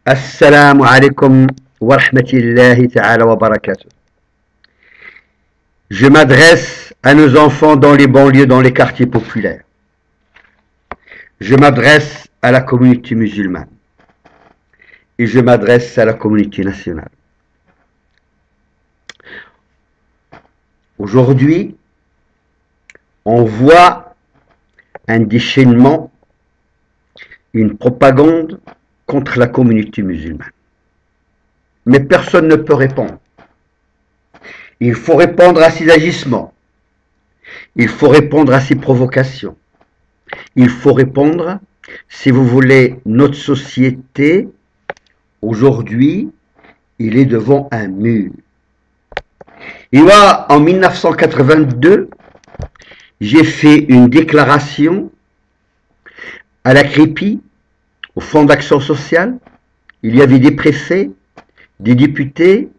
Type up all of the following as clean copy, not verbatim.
Assalamu alaikum wa rahmatullahi ta'ala wa barakatuh. Je m'adresse à nos enfants dans les banlieues, dans les quartiers populaires. Je m'adresse à la communauté musulmane. Et je m'adresse à la communauté nationale. Aujourd'hui, on voit un déchaînement, une propagande contre la communauté musulmane. Mais personne ne peut répondre. Il faut répondre à ses agissements. Il faut répondre à ses provocations. Il faut répondre, si vous voulez, notre société, aujourd'hui, il est devant un mur. Et moi, en 1982, j'ai fait une déclaration à la CREPI, au Fonds d'action sociale. Il y avait des préfets, des députés,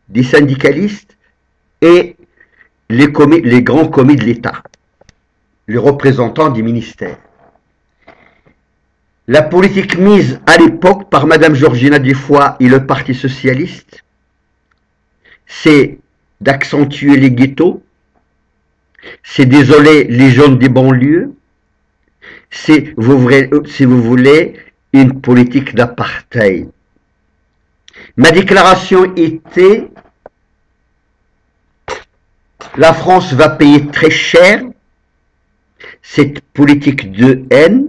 des syndicalistes et les grands commis de l'État, les représentants des ministères. La politique mise à l'époque par Madame Georgina Desfoix et le Parti socialiste, c'est d'accentuer les ghettos, c'est d'isoler les jeunes des banlieues, c'est, si vous voulez, une politique d'apartheid. Ma déclaration était: la France va payer très cher cette politique de haine,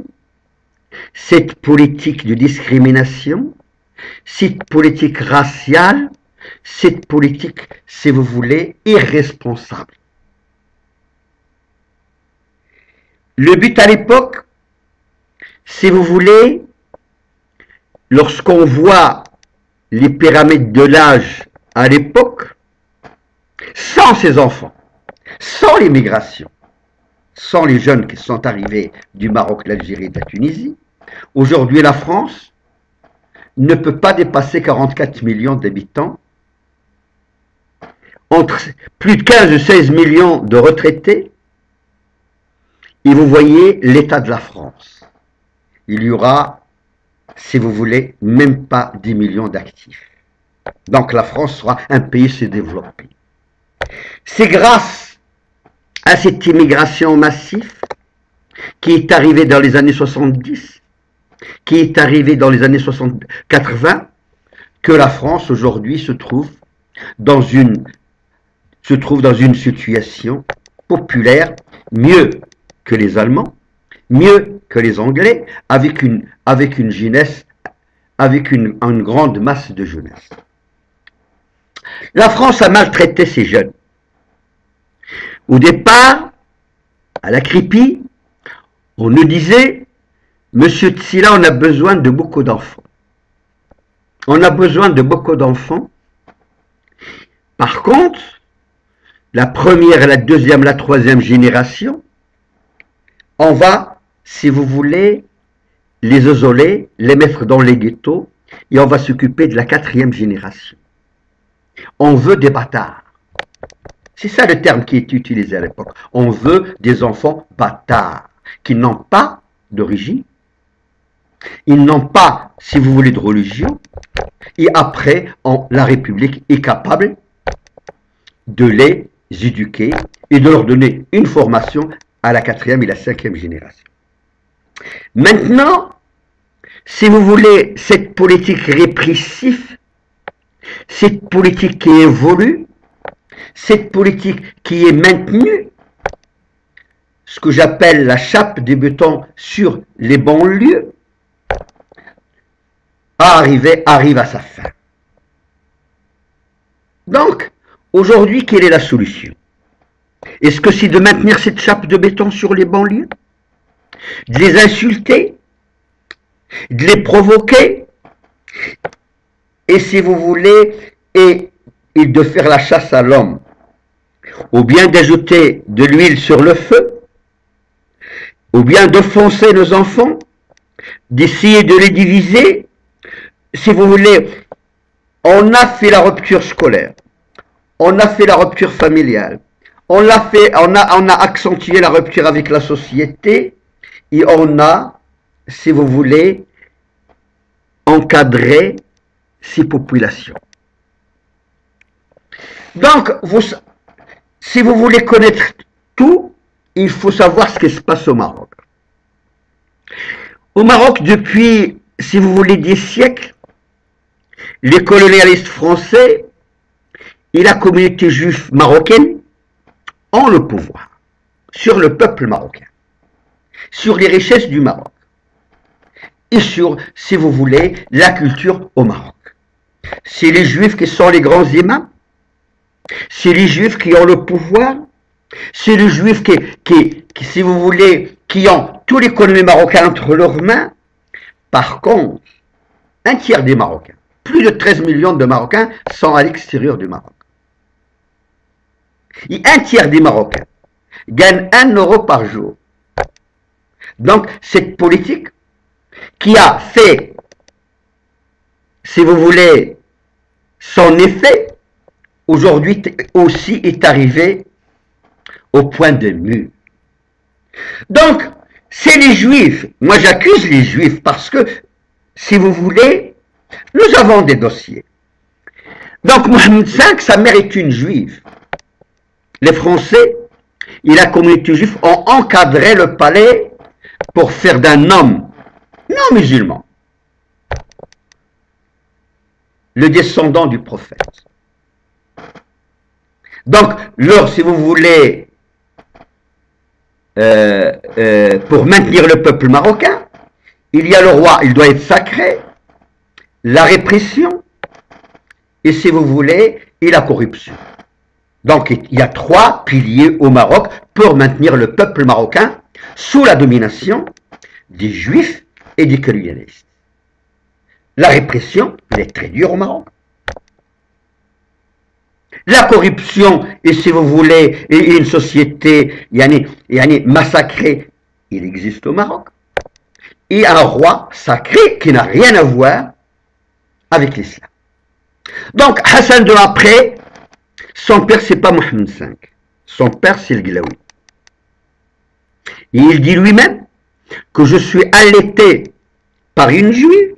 cette politique de discrimination, cette politique raciale, cette politique, si vous voulez, irresponsable. Le but à l'époque, si vous voulez, lorsqu'on voit les pyramides de l'âge à l'époque, sans ces enfants, sans l'immigration, sans les jeunes qui sont arrivés du Maroc, l'Algérie et de la Tunisie, aujourd'hui la France ne peut pas dépasser 44 millions d'habitants, entre plus de 15 et 16 millions de retraités, et vous voyez l'état de la France. Il y aura, si vous voulez, même pas 10 millions d'actifs. Donc la France sera un pays sous-développé. C'est grâce à cette immigration massive qui est arrivée dans les années 70, qui est arrivée dans les années 80, que la France aujourd'hui se trouve dans une situation populaire mieux que les Allemands, mieux que les Anglais, avec une jeunesse, avec une grande masse de jeunesse. La France a maltraité ses jeunes. Au départ, à la CREPI, on nous disait: Monsieur Tsila, on a besoin de beaucoup d'enfants. On a besoin de beaucoup d'enfants. Par contre, la première, la deuxième, la troisième génération, on va, si vous voulez, les isoler, les mettre dans les ghettos, et on va s'occuper de la quatrième génération. On veut des bâtards. C'est ça le terme qui est utilisé à l'époque. On veut des enfants bâtards, qui n'ont pas d'origine, ils n'ont pas, si vous voulez, de religion, et après, la République est capable de les éduquer et de leur donner une formation à la quatrième et la cinquième génération. Maintenant, si vous voulez, cette politique répressive, cette politique qui évolue, cette politique qui est maintenue, ce que j'appelle la chape des bétons sur les banlieues, arrive à sa fin. Donc, aujourd'hui, quelle est la solution? Est-ce que c'est de maintenir cette chape de béton sur les banlieues, de les insulter, de les provoquer, et si vous voulez, et de faire la chasse à l'homme, ou bien d'ajouter de l'huile sur le feu, ou bien d'offenser nos enfants, d'essayer de les diviser? Si vous voulez, on a fait la rupture scolaire, on a fait la rupture familiale, on a accentué la rupture avec la société, et on a, si vous voulez, encadré ces populations. Donc, si vous voulez connaître tout, il faut savoir ce qui se passe au Maroc. Au Maroc, depuis, si vous voulez, des siècles, les colonialistes français et la communauté juive marocaine ont le pouvoir sur le peuple marocain, sur les richesses du Maroc et sur, si vous voulez, la culture au Maroc. C'est les juifs qui sont les grands imams, c'est les juifs qui ont le pouvoir, c'est les juifs qui, si vous voulez, qui ont toute l'économie marocaine entre leurs mains. Par contre, un tiers des Marocains, plus de 13 millions de Marocains sont à l'extérieur du Maroc. Et un tiers des Marocains gagnent 1 euro par jour. Donc, cette politique qui a fait, si vous voulez, son effet, aujourd'hui aussi est arrivée au point de mur. Donc, c'est les Juifs. Moi, j'accuse les Juifs parce que, si vous voulez, nous avons des dossiers. Donc, Mohamed V, sa mère est une Juive. Les Français et la communauté juive ont encadré le palais pour faire d'un homme non musulman le descendant du prophète. Donc, si vous voulez, pour maintenir le peuple marocain, il y a le roi, il doit être sacré, la répression, et si vous voulez, et la corruption. Donc, il y a 3 piliers au Maroc pour maintenir le peuple marocain sous la domination des Juifs et des colonialistes. La répression, elle est très dure au Maroc. La corruption, et si vous voulez, et une société massacrée, il existe au Maroc. Et un roi sacré qui n'a rien à voir avec l'islam. Donc, Hassan II après, son père, c'est pas Mohamed V. Son père, c'est le Glaoui. Et il dit lui-même que je suis allaité par une juive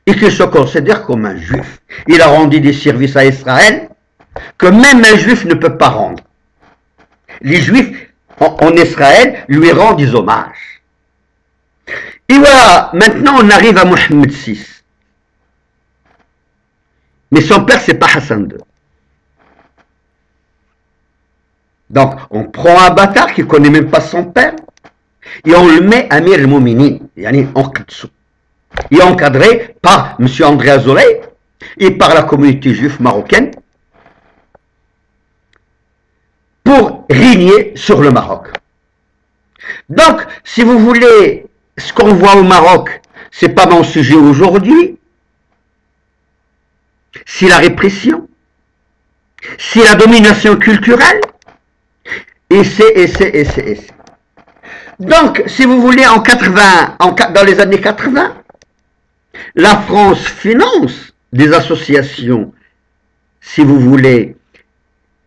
et qu'il se considère comme un juif. Il a rendu des services à Israël que même un juif ne peut pas rendre. Les juifs en Israël lui rendent des hommages. Et voilà, maintenant on arrive à Mohamed VI. Mais son père, c'est pas Hassan II. Donc, on prend un bâtard qui ne connaît même pas son père et on le met Amir al-Mouminin, en Qadsou. Il est encadré par M. André Azoulay et par la communauté juive marocaine pour régner sur le Maroc. Donc, si vous voulez, ce qu'on voit au Maroc, ce n'est pas mon sujet aujourd'hui, c'est la répression, c'est la domination culturelle, et c'est. Donc, si vous voulez, dans les années 80, la France finance des associations, si vous voulez,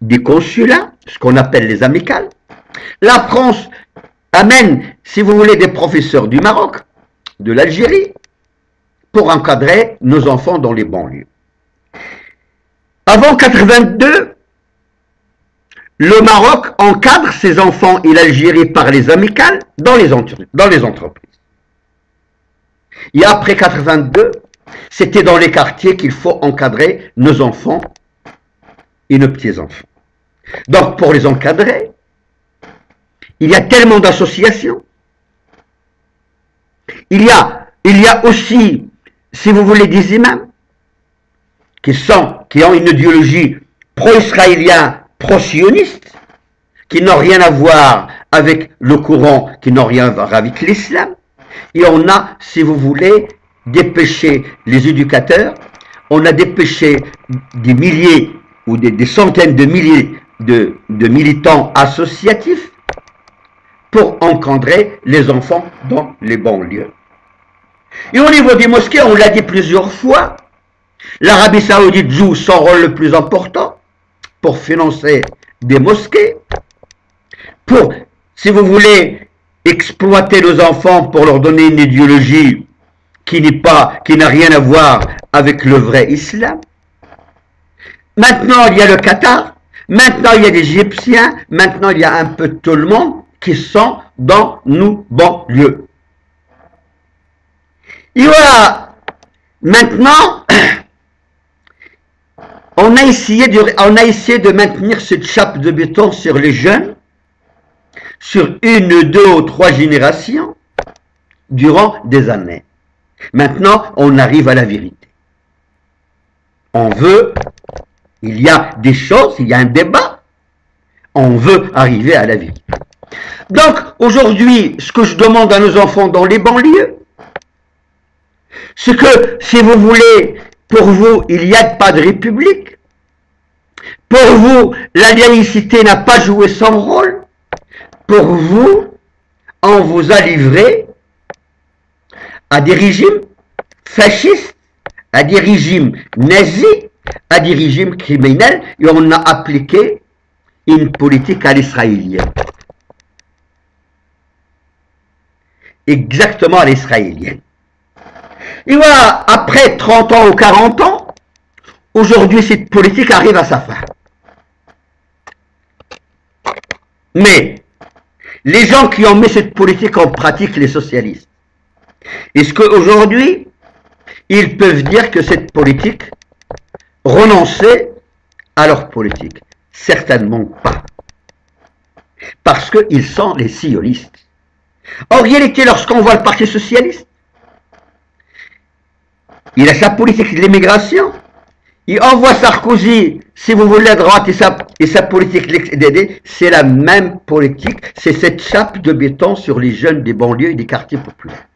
des consulats, ce qu'on appelle les amicales. La France amène, si vous voulez, des professeurs du Maroc, de l'Algérie, pour encadrer nos enfants dans les banlieues. Avant 82, le Maroc encadre ses enfants et l'Algérie par les amicales dans les entreprises. Et après 82, c'était dans les quartiers qu'il faut encadrer nos enfants et nos petits-enfants. Donc pour les encadrer, il y a tellement d'associations. Il y a aussi, si vous voulez, des imams qui ont une idéologie pro-israélien, pro-sioniste, qui n'ont rien à voir avec le courant, qui n'ont rien à voir avec l'islam. Et on a, si vous voulez, dépêché les éducateurs, on a dépêché des milliers ou des centaines de milliers de militants associatifs pour encadrer les enfants dans les banlieues. Et au niveau des mosquées, on l'a dit plusieurs fois, l'Arabie Saoudite joue son rôle le plus important pour financer des mosquées, pour, si vous voulez, exploiter nos enfants pour leur donner une idéologie qui n'a rien à voir avec le vrai islam. Maintenant, il y a le Qatar. Maintenant, il y a les Égyptiens. Maintenant, il y a un peu tout le monde qui sont dans nos banlieues. Et voilà. Maintenant, on a essayé de maintenir cette chape de béton sur les jeunes, sur 1, 2 ou 3 générations, durant des années. Maintenant, on arrive à la vérité. Il y a des choses, il y a un débat, on veut arriver à la vérité. Donc, aujourd'hui, ce que je demande à nos enfants dans les banlieues, c'est que, si vous voulez, pour vous, il n'y a pas de république. Pour vous, la laïcité n'a pas joué son rôle. Pour vous, on vous a livré à des régimes fascistes, à des régimes nazis, à des régimes criminels, et on a appliqué une politique à l'israélienne. Exactement à l'israélienne. Et voilà, après 30 ans ou 40 ans, aujourd'hui cette politique arrive à sa fin. Mais, les gens qui ont mis cette politique en pratique, les socialistes, est-ce qu'aujourd'hui, ils peuvent dire que cette politique renonçait à leur politique? Certainement pas. Parce qu'ils sont les sionistes. En réalité, lorsqu'on voit le Parti socialiste, il a sa politique de l'immigration, il envoie Sarkozy, si vous voulez, à droite, et sa politique d'aider, c'est la même politique, c'est cette chape de béton sur les jeunes des banlieues et des quartiers populaires.